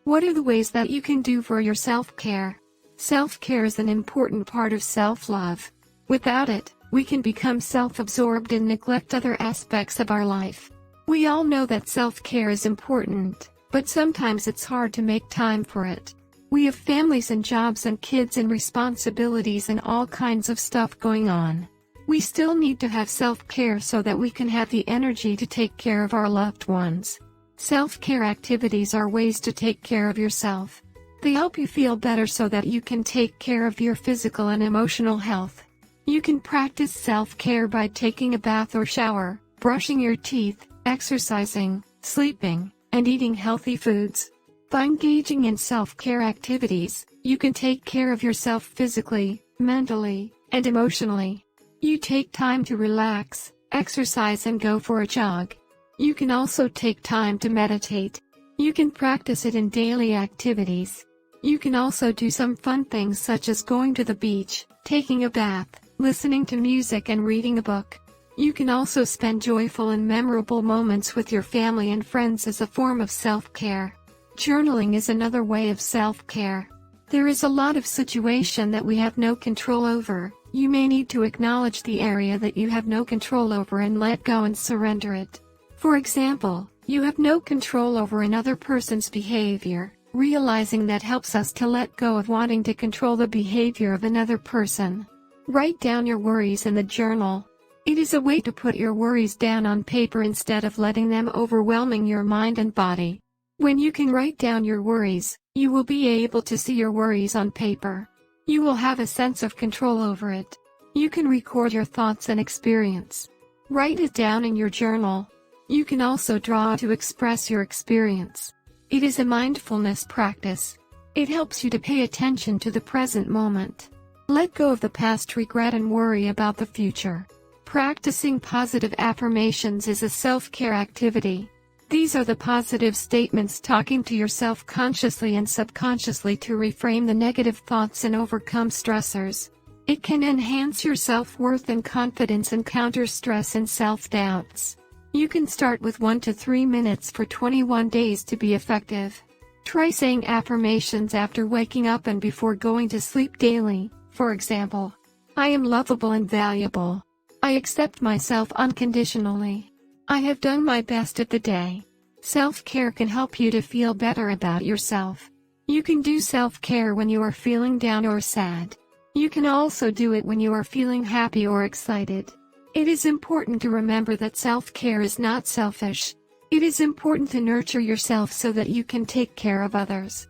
What are the ways that you can do for your self-care? Self-care is an important part of self-love. Without it, we can become self-absorbed and neglect other aspects of our life. We all know that self-care is important, but sometimes it's hard to make time for it. We have families and jobs and kids and responsibilities and all kinds of stuff going on. We still need to have self-care so that we can have the energy to take care of our loved ones. Self-care activities are ways to take care of yourself. They help you feel better so that you can take care of your physical and emotional health. You can practice self-care by taking a bath or shower, brushing your teeth, exercising, sleeping, and eating healthy foods. By engaging in self-care activities, you can take care of yourself physically, mentally, and emotionally. You take time to relax, exercise and go for a jog. You can also take time to meditate. You can practice it in daily activities. You can also do some fun things such as going to the beach, taking a bath, listening to music and reading a book. You can also spend joyful and memorable moments with your family and friends as a form of self-care. Journaling is another way of self-care. There is a lot of situation that we have no control over. You may need to acknowledge the area that you have no control over and let go and surrender it. For example, you have no control over another person's behavior. Realizing that helps us to let go of wanting to control the behavior of another person. Write down your worries in the journal. It is a way to put your worries down on paper instead of letting them overwhelming your mind and body. When you can write down your worries, you will be able to see your worries on paper. You will have a sense of control over it. You can record your thoughts and experience. Write it down in your journal. You can also draw to express your experience. It is a mindfulness practice. It helps you to pay attention to the present moment. Let go of the past regret and worry about the future. Practicing positive affirmations is a self-care activity. These are the positive statements talking to yourself consciously and subconsciously to reframe the negative thoughts and overcome stressors. It can enhance your self-worth and confidence and counter stress and self-doubts. You can start with 1 to 3 minutes for 21 days to be effective. Try saying affirmations after waking up and before going to sleep daily. For example, I am lovable and valuable. I accept myself unconditionally. I have done my best at the day. Self-care can help you to feel better about yourself. You can do self-care when you are feeling down or sad. You can also do it when you are feeling happy or excited. It is important to remember that self-care is not selfish. It is important to nurture yourself so that you can take care of others.